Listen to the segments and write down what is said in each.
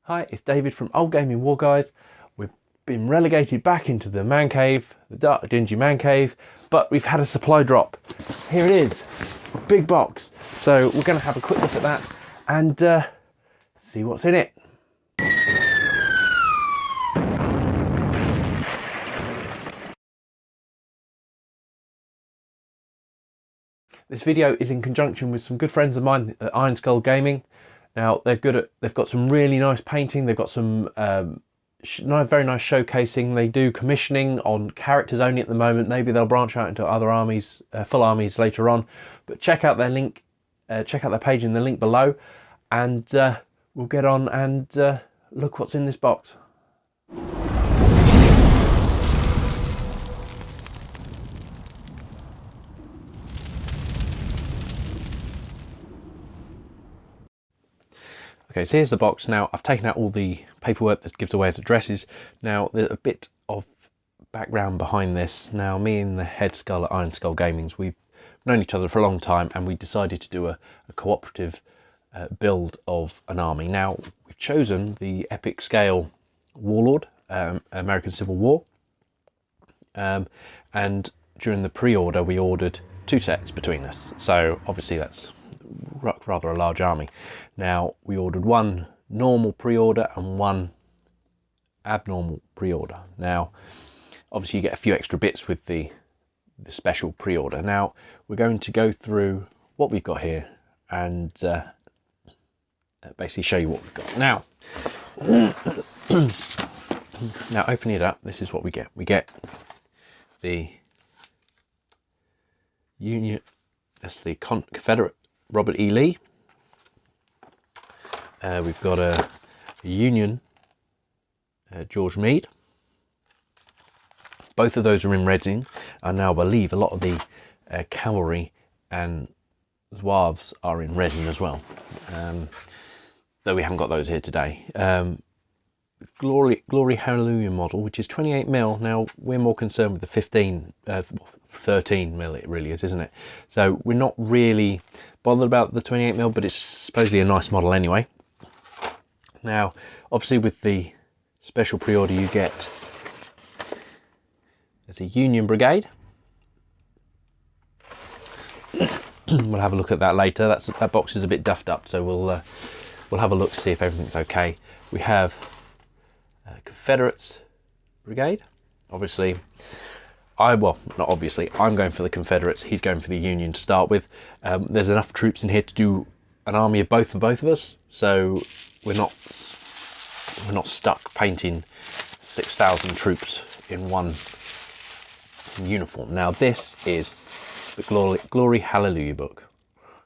Hi, it's David from Old Gaming War Guys. We've been relegated back into the man cave, the dark, dingy man cave, but we've had a supply drop. Here it is, a big box. So we're going to have a quick look at that and see what's in it. This video is in conjunction with some good friends of mine at Iron Skull Gaming. Now they've got some really nice painting. They've got some very nice showcasing. They do commissioning on characters only at the moment. Maybe they'll branch out into other armies, full armies later on. But check out their link, check out their page in the link below, and we'll get on and look what's in this box. Okay, so here's the box. Now I've taken out all the paperwork that gives away the addresses. Now there's a bit of background behind this. Now me and the head skull at Iron Skull Gaming, we've known each other for a long time, and we decided to do a cooperative build of an army. Now we've chosen the epic scale Warlord, American Civil War, and during the pre-order we ordered 2 sets between us. So obviously that's rather a large army. Now we ordered one normal pre-order and one abnormal pre-order. Now obviously you get a few extra bits with the special pre-order. Now we're going to go through what we've got here and basically show you what we've got. Now now opening it up, this is what we get. We get the Union, that's the Confederate Robert E. Lee. We've got a Union George Meade. Both of those are in resin, and now I believe a lot of the cavalry and zouaves are in resin as well, though we haven't got those here today. Glory Hallelujah model, which is 28mm. Now we're more concerned with the 13mm it really is, isn't it? So we're not really bothered about the 28mm, but it's supposedly a nice model anyway. Now obviously with the special pre-order you get, there's a Union Brigade. We'll have a look at that later. That box is a bit duffed up, so we'll have a look, see if everything's okay. We have Confederates Brigade. Obviously well, not obviously, I'm going for the Confederates, he's going for the Union to start with. There's enough troops in here to do an army of both for both of us, so we're not stuck painting 6,000 troops in one uniform. Now this is the Glory Hallelujah book.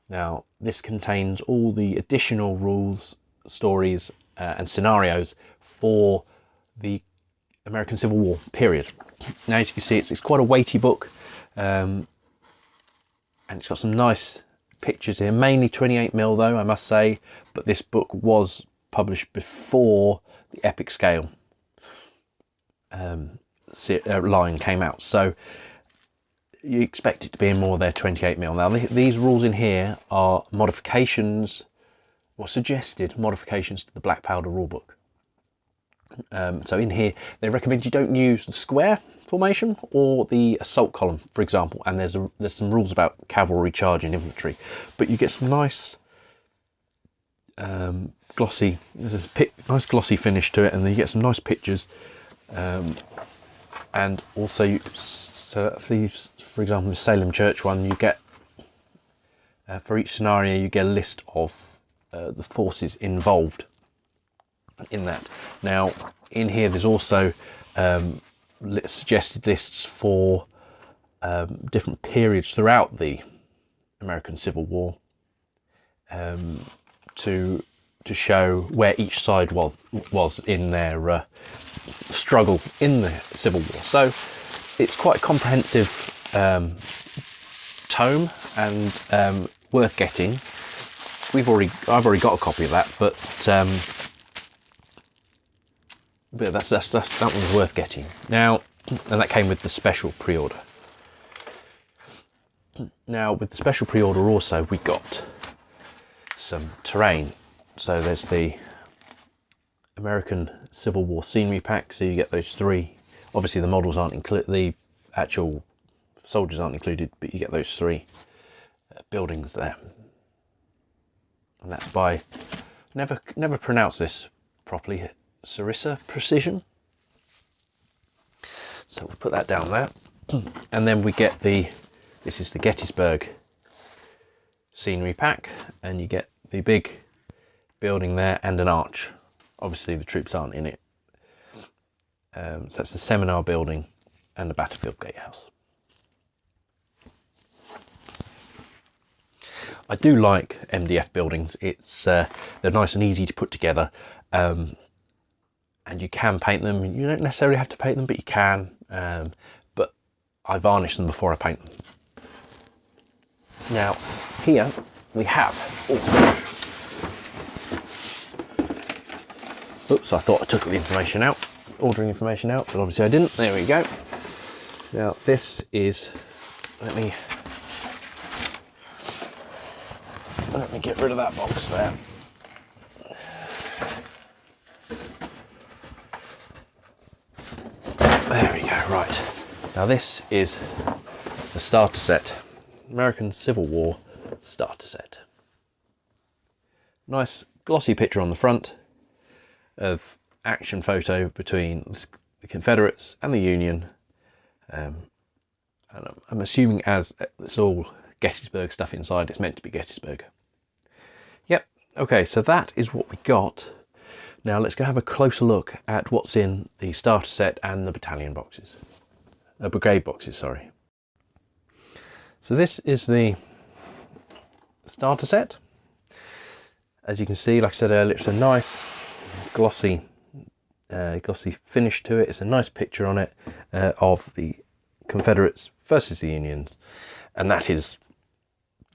Now this contains all the additional rules, stories and scenarios for the American Civil War period. Now as you can see, it's quite a weighty book, and it's got some nice pictures here, mainly 28mm though, I must say, but this book was published before the Epic Scale line came out, so you expect it to be in more there 28mm. Now these rules in here are modifications, or suggested modifications to the Black Powder rulebook. So in here they recommend you don't use the square formation or the assault column, for example, and there's some rules about cavalry charging infantry, but you get some nice glossy, there's a nice glossy finish to it, and then you get some nice pictures, and also so these, for example the Salem Church one, you get for each scenario you get a list of the forces involved in that. Now in here there's also suggested lists for different periods throughout the American Civil War, to show where each side was in their struggle in the Civil War. So it's quite a comprehensive tome, and worth getting. I've already got a copy of that, but that one's worth getting. Now, and that came with the special pre-order. Now with the special pre-order also we got some terrain. So there's the American Civil War scenery pack, so you get those 3. Obviously the models aren't included, the actual soldiers aren't included, but you get those 3 buildings there. And that's by, never pronounce this properly, Sarissa Precision. So we'll put that down there. And then we get this is the Gettysburg scenery pack, and you get the big building there and an arch. Obviously the troops aren't in it. So that's the Seminar building and the Battlefield Gatehouse. I do like MDF buildings. It's they're nice and easy to put together, and you can paint them. You don't necessarily have to paint them, but you can. But I varnish them before I paint them. Now here we have. Oops! I thought I took the information out, ordering information out, but obviously I didn't. There we go. Now this is. Let me get rid of that box there. There we go, right. Now this is the starter set. American Civil War starter set. Nice glossy picture on the front of action photo between the Confederates and the Union. And I'm assuming as it's all Gettysburg stuff inside, it's meant to be Gettysburg. Yep, okay, so that is what we got. Now let's go have a closer look at what's in the starter set and the battalion boxes. Brigade boxes, sorry. So this is the starter set. As you can see, like I said earlier, it's a nice glossy finish to it. It's a nice picture on it of the Confederates versus the Unions, and that is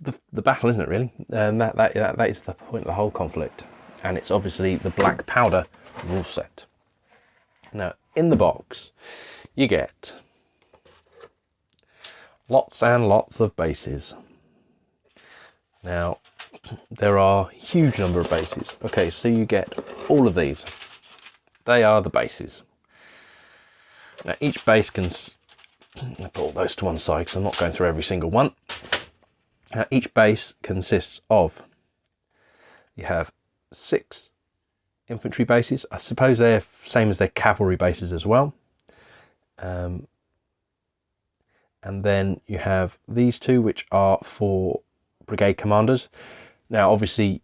the battle, isn't it, really? And that is the point of the whole conflict. And it's obviously the black powder rule set. Now, in the box, you get lots and lots of bases. Now, there are a huge number of bases. Okay, so you get all of these. They are the bases. Now, each base can... I'll put all those to one side because I'm not going through every single one. Now, each base consists of... You have 6 infantry bases. I suppose they're same as their cavalry bases as well. And then you have these 2, which are for brigade commanders. Now, obviously,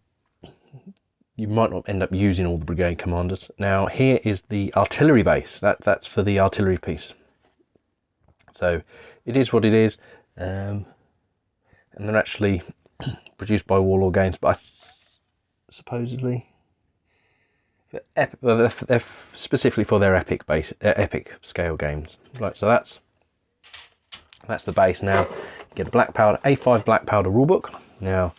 you might not end up using all the brigade commanders. Now, here is the artillery base. That's for the artillery piece. So it is what it is. And they're actually produced by Warlord Games, but supposedly they're specifically for their epic scale games. Right, so that's the base. Now you get a black powder A5 black powder rulebook. Now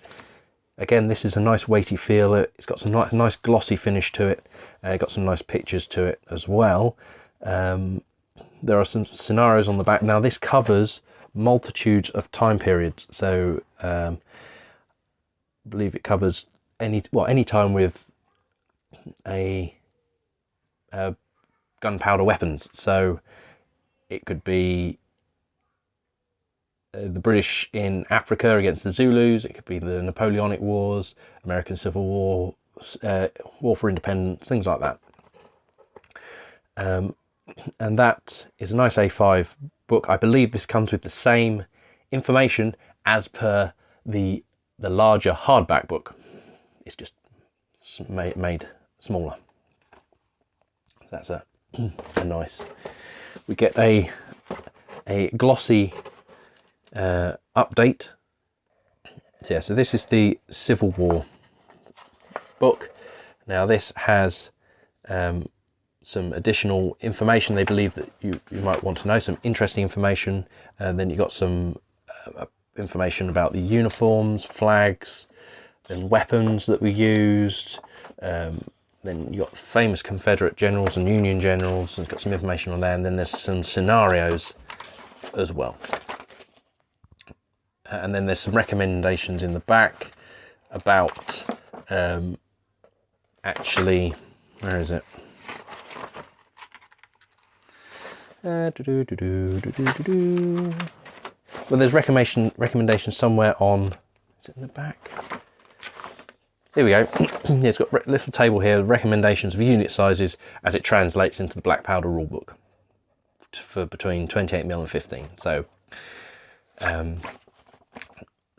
again, this is a nice weighty feel. It's got some nice glossy finish to it. Got some nice pictures to it as well. There are some scenarios on the back. Now this covers multitudes of time periods, so I believe it covers any time with a gunpowder weapons. So it could be the British in Africa against the Zulus. It could be the Napoleonic Wars, American Civil War, War for Independence, things like that. And that is a nice A5 book. I believe this comes with the same information as per the larger hardback book. It's just made smaller. That's a nice. We get a glossy update. So yeah, so this is the Civil War book. Now this has some additional information they believe that you might want to know, some interesting information. And then you got some information about the uniforms, flags, and weapons that were used. Then you got famous Confederate generals and Union generals, and got some information on there. And then there's some scenarios as well. And then there's some recommendations in the back about actually Where is it? Well, there's recommendations somewhere on, is it in the back? Here we go. Yeah, it's got a little table here, recommendations of unit sizes as it translates into the black powder rulebook for between 28mm and 15. So,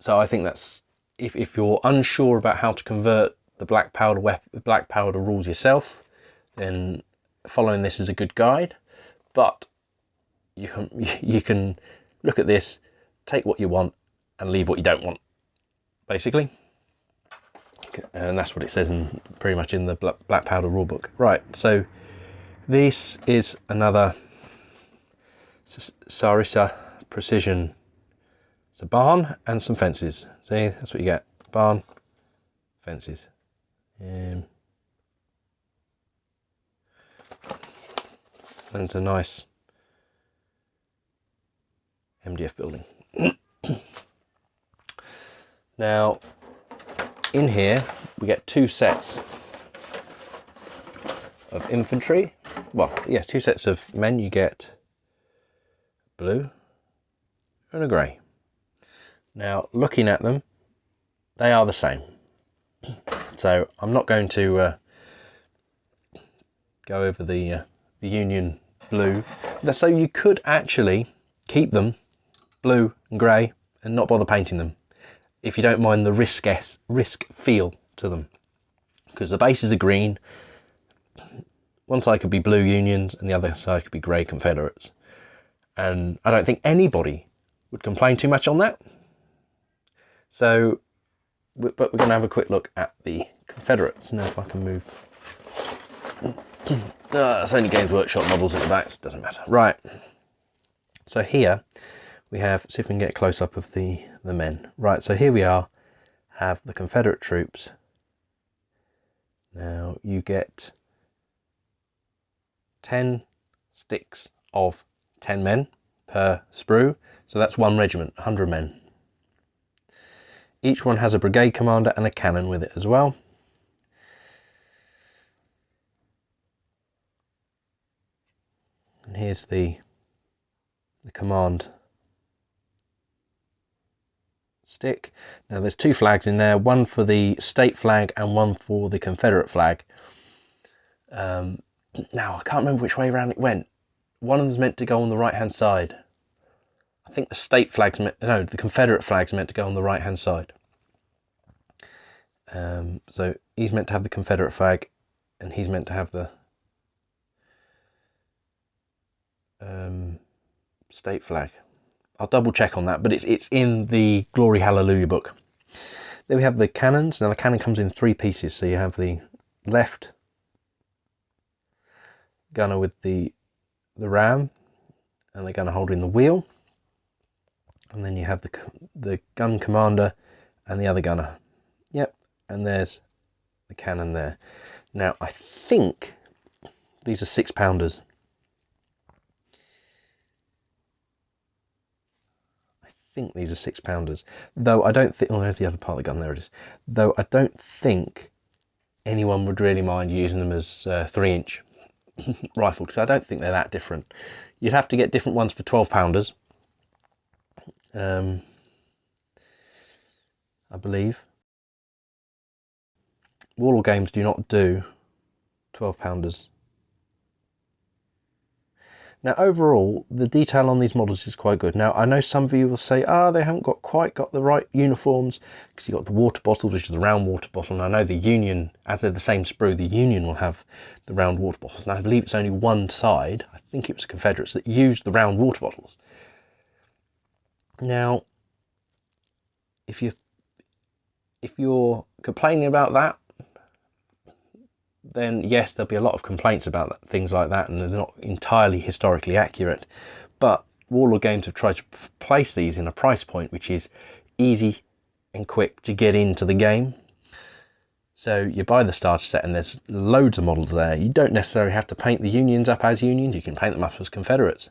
so I think that's, if you're unsure about how to convert the black powder rules yourself, then following this is a good guide. But you can look at this, take what you want and leave what you don't want, basically. And that's what it says in pretty much in the black powder rulebook. Right, so this is another Sarissa Precision. It's a barn and some fences. See, that's what you get. Barn, fences. And it's a nice MDF building. Now, in here, we get two sets of infantry. Well, yeah, two sets of men. You get blue and a grey. Now, looking at them, they are the same. So I'm not going to go over the Union blue. So you could actually keep them blue and grey and not bother painting them, if you don't mind the risk feel to them, because the bases are green. One side could be blue Unions and the other side could be grey Confederates, and I don't think anybody would complain too much on that. So, but we're going to have a quick look at the Confederates now. If I can move. It's only Games Workshop models at the back, so it doesn't matter. Right, so here we have, see if we can get a close-up of the men. Right, so here we have the Confederate troops. Now you get 10 sticks of 10 men per sprue, so that's one regiment, 100 men. Each one has a brigade commander and a cannon with it as well. And here's the command stick. Now there's two flags in there, one for the state flag and one for the Confederate flag. Now I can't remember which way around it went. One of them's meant to go on the right hand side. I think the state flag's the Confederate flag's meant to go on the right hand side. So he's meant to have the Confederate flag and he's meant to have the state flag. I'll double check on that, but it's in the Glory Hallelujah book. Then we have the cannons. Now the cannon comes in three pieces. So you have the left gunner with the ram and the gunner holding the wheel. And then you have the gun commander and the other gunner. Yep, and there's the cannon there. Now I think these are 6-pounders. I think these are 6-pounders, though I don't think, oh, there's the other part of the gun, there it is. Though I don't think anyone would really mind using them as 3-inch rifles, because I don't think they're that different. You'd have to get different ones for 12-pounders, I believe. Warlord games do not do 12-pounders. Now overall, the detail on these models is quite good. Now I know some of you will say, they haven't quite got the right uniforms, because you've got the water bottle, which is the round water bottle. And I know the Union, as they're the same sprue, the Union will have the round water bottles. And I believe it's only one side, I think it was Confederates, that used the round water bottles. Now, if you're complaining about that, then yes, there'll be a lot of complaints about things like that, and they're not entirely historically accurate. But Warlord Games have tried to place these in a price point which is easy and quick to get into the game. So you buy the starter set and there's loads of models there. You don't necessarily have to paint the Unions up as Unions, you can paint them up as Confederates.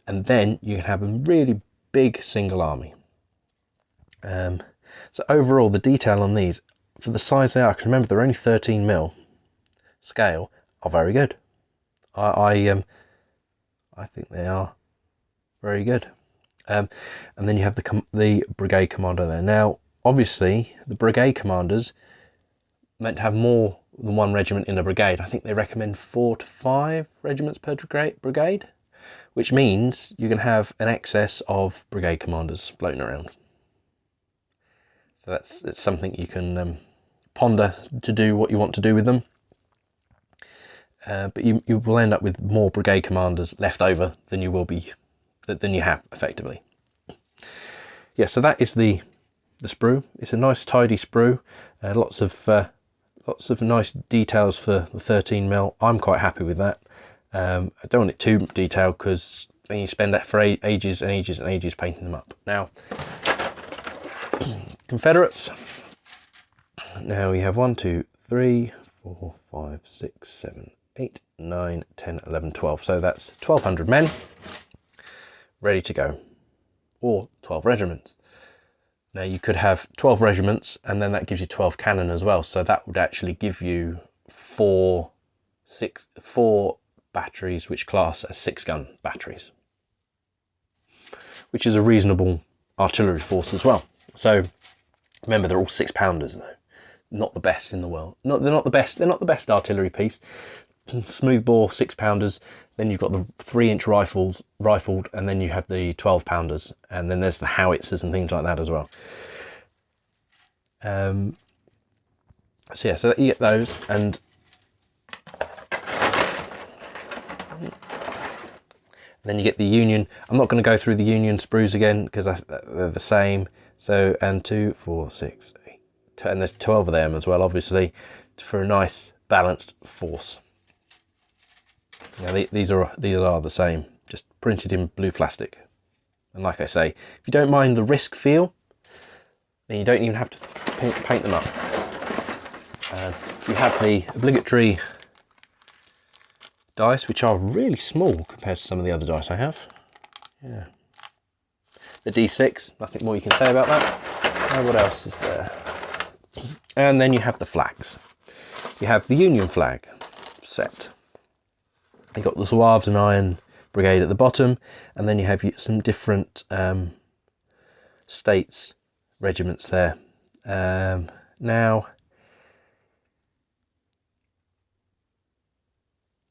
And then you can have a really big single army. So overall, the detail on these, for the size they are, because remember they're only 13mm scale, are very good. I think they are very good. And then you have the brigade commander there. Now, obviously, the brigade commanders meant to have more than one regiment in a brigade. I think they recommend 4 to 5 regiments per brigade, which means you can have an excess of brigade commanders floating around. So it's something you can ponder to do what you want to do with them. But you will end up with more brigade commanders left over than you have effectively. Yeah, so that is the sprue. It's a nice tidy sprue. Lots of nice details for the 13mm. I'm quite happy with that. I don't want it too detailed because then you spend that for ages and ages and ages painting them up. Now, Confederates. Now we have 1, 2, 3, 4, 5, 6, 7, 8, 9, 10, 11, 12. So that's 1,200 men ready to go, or 12 regiments. Now you could have 12 regiments and then that gives you 12 cannon as well. So that would actually give you four batteries which class as 6-gun batteries, which is a reasonable artillery force as well. So remember, they're all 6-pounders though, not the best in the world. They're not the best artillery piece. Smoothbore 6-pounders, then you've got the 3-inch rifled, and then you have the 12-pounders, and then there's the howitzers and things like that as well. So yeah, so you get those, and then you get the Union. I'm not going to go through the Union sprues again because they're the same. So, and 2, 4, 6, 8, and there's 12 of them as well, obviously, for a nice balanced force. Now these are the same, just printed in blue plastic. And like I say, if you don't mind the risk feel, then you don't even have to paint them up. You have the obligatory dice, which are really small compared to some of the other dice I have. Yeah. The D6, nothing more you can say about that. What else is there? And then you have the flags. You have the Union flag set. You've got the Zouaves and Iron Brigade at the bottom, and then you have some different states, regiments there. Now,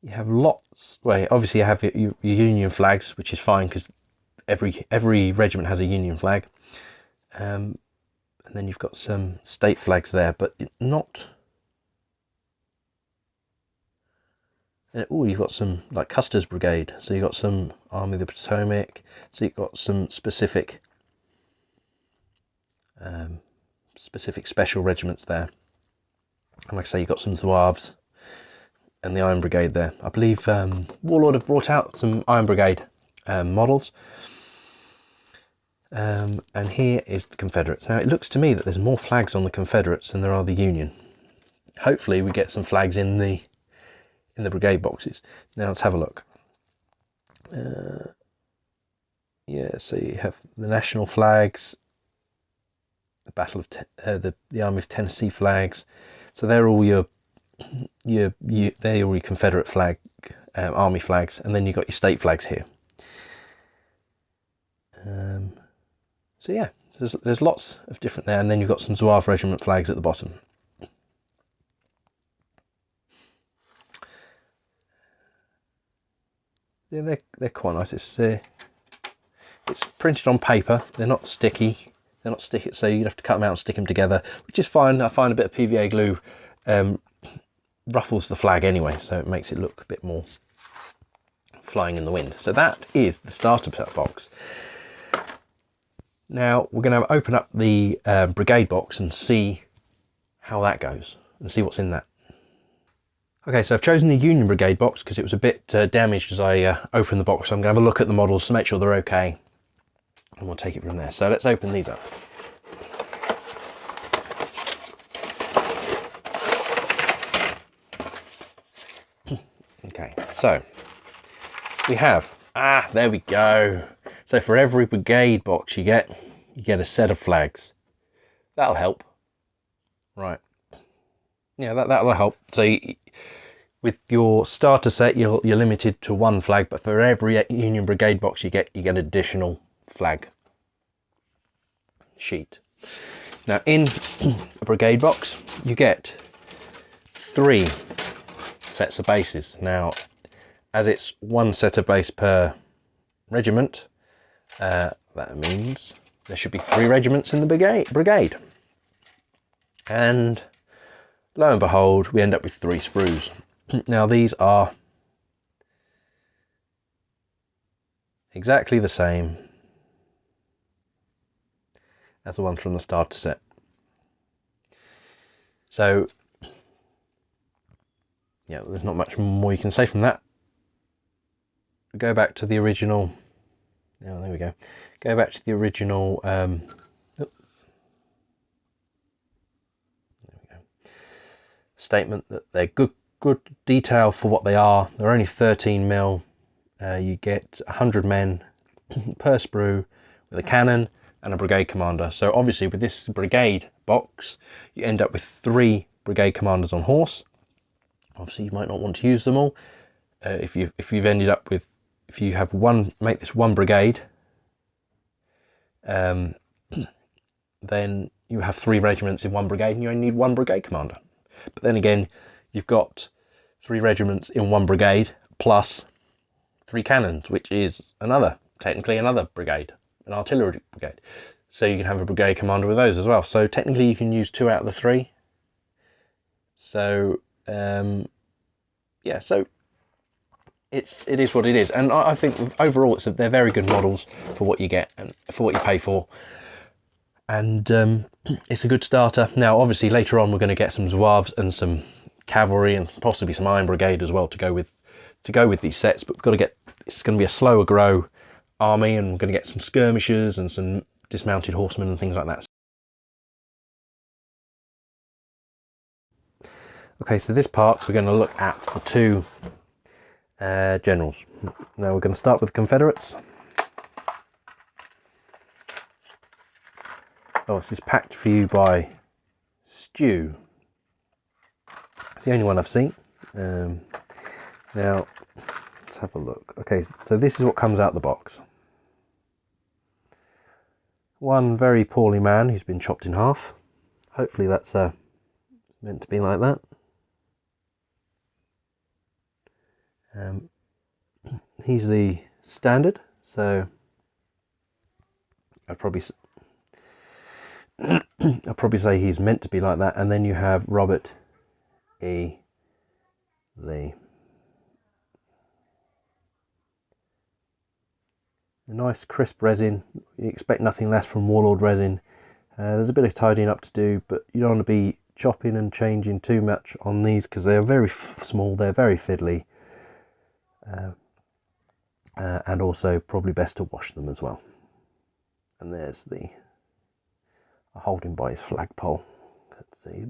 you have lots, well, obviously you have your Union flags, which is fine because every regiment has a Union flag. And then you've got some state flags there, but not... Oh, you've got some like Custer's Brigade, so you've got some Army of the Potomac, so you've got some specific special regiments there. And like I say, you've got some Zouaves and the Iron Brigade there. I believe Warlord have brought out some Iron Brigade models. And here is the Confederates. Now it looks to me that there's more flags on the Confederates than there are the Union. Hopefully we get some flags in the brigade boxes. Now let's have a look. Yeah, so you have the national flags, the Battle of the Army of Tennessee flags. So they're all your Confederate flag, army flags, and then you've got your state flags here. So yeah, there's lots of different there, and then you've got some Zouave regiment flags at the bottom. Yeah, they're quite nice. It's printed on paper. They're not sticky. So you'd have to cut them out and stick them together, which is fine. I find a bit of PVA glue ruffles the flag anyway, so it makes it look a bit more flying in the wind. So that is the starter box. Now we're going to open up the brigade box and see how that goes and see what's in that. Okay, so I've chosen the Union Brigade box because it was a bit damaged as I opened the box. So I'm going to have a look at the models to make sure they're okay, and we'll take it from there. So let's open these up. Okay, so we have, there we go. So for every brigade box you get a set of flags. That'll help. Right. Yeah, that'll help. So With your starter set, you're limited to one flag, but for every Union Brigade box you get additional flag sheet. Now in a Brigade box, you get 3 sets of bases. Now, as it's 1 set of base per regiment, that means there should be 3 regiments in the brigade. And lo and behold, we end up with 3 sprues. Now these are exactly the same as the ones from the starter set. So yeah, there's not much more you can say from that. Go back to the original. Oh, there we go. Go back to the original. There we go. Statement that they're good detail for what they are. They're only 13mm. You get 100 men per sprue with a cannon and a brigade commander. So obviously with this brigade box, you end up with 3 brigade commanders on horse. Obviously you might not want to use them all. If you've ended up with, if you have make this 1 brigade, then you have 3 regiments in 1 brigade and you only need 1 brigade commander. But then again, you've got 3 regiments in 1 brigade plus 3 cannons, which is technically another brigade, an artillery brigade. So you can have a brigade commander with those as well. So technically you can use 2 out of the 3. So yeah, so it is what it is. And I think overall they're very good models for what you get and for what you pay for. And it's a good starter. Now obviously later on we're going to get some Zouaves and some cavalry and possibly some Iron Brigade as well to go with these sets, but we've got to get, it's going to be a slower grow army, and we're going to get some skirmishers and some dismounted horsemen and things like that. Okay, so this part we're going to look at the 2 generals. Now we're going to start with the Confederates. Oh, this is packed for you by Stew. It's the only one I've seen. Now, let's have a look. Okay, so this is what comes out the box. 1 very poorly man who's been chopped in half. Hopefully that's meant to be like that. He's the standard, so I'd probably say he's meant to be like that. And then you have Robert E. Lee. A nice crisp resin. You expect nothing less from Warlord resin. There's a bit of tidying up to do, but you don't want to be chopping and changing too much on these because they're very small, they're very fiddly. And also probably best to wash them as well. And there's I hold him by his flagpole.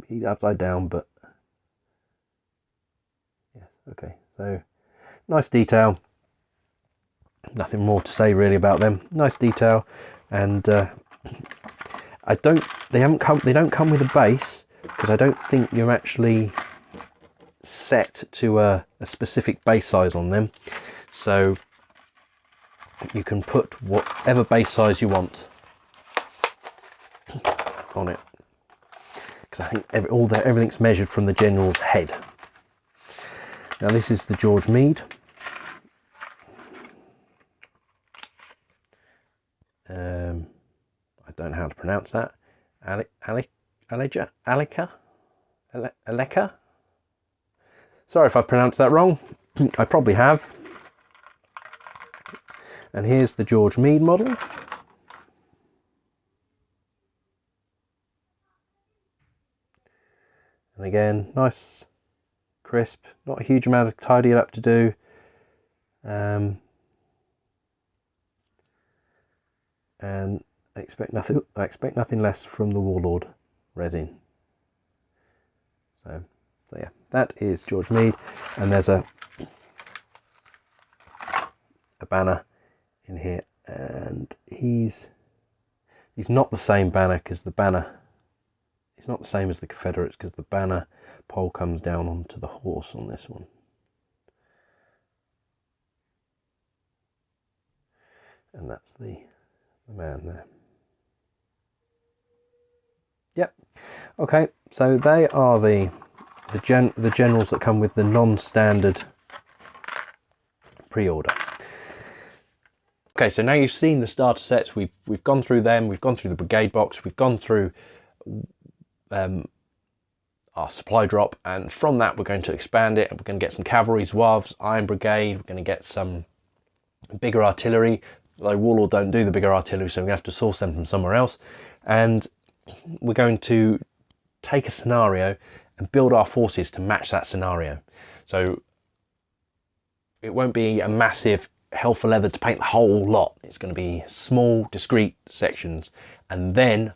He's upside down, but yeah, okay. So nice detail. Nothing more to say really about them. Nice detail, and they don't come with a base because I don't think you're actually set to a specific base size on them. So you can put whatever base size you want on it, because I think everything's measured from the general's head. Now this is the George Meade. I don't know how to pronounce that. Aleka? Sorry if I've pronounced that wrong. I probably have. And here's the George Meade model. And again, nice, crisp, not a huge amount of tidying up to do. And I expect nothing less from the Warlord resin. So yeah, that is George Meade, and there's a banner in here, and he's not the same banner, because the banner, it's not the same as the Confederates, because the banner pole comes down onto the horse on this one. And that's the man there. Yep. Okay, so they are the generals that come with the non-standard pre-order. Okay, so now you've seen the starter sets. We've gone through them. We've gone through the Brigade box. We've gone through our supply drop, and from that we're going to expand it, and we're going to get some cavalry, zouaves, Iron Brigade. We're going to get some bigger artillery. Though Warlord don't do the bigger artillery, so we have to source them from somewhere else. And we're going to take a scenario and build our forces to match that scenario. So it won't be a massive hell for leather to paint the whole lot. It's going to be small, discrete sections, and then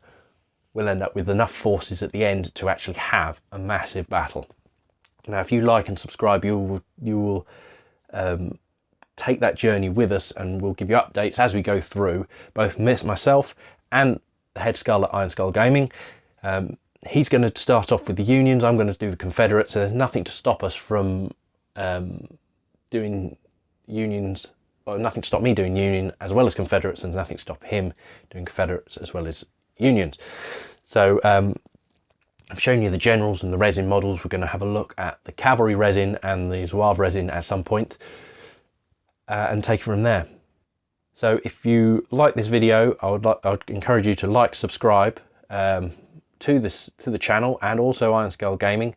we'll end up with enough forces at the end to actually have a massive battle. Now, if you like and subscribe, you will take that journey with us, and we'll give you updates as we go through, both myself and the head skull at Iron Skull Gaming. He's going to start off with the Unions. I'm going to do the Confederates. So there's nothing to stop us from doing Unions, or nothing to stop me doing Union as well as Confederates, and nothing to stop him doing Confederates as well as Unions. So I've shown you the generals and the resin models. We're going to have a look at the cavalry resin and the zouave resin at some point, and take it from there. So if you like this video, I would encourage you to like, subscribe to the channel, and also Iron Skull Gaming,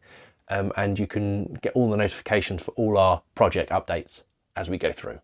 and you can get all the notifications for all our project updates as we go through.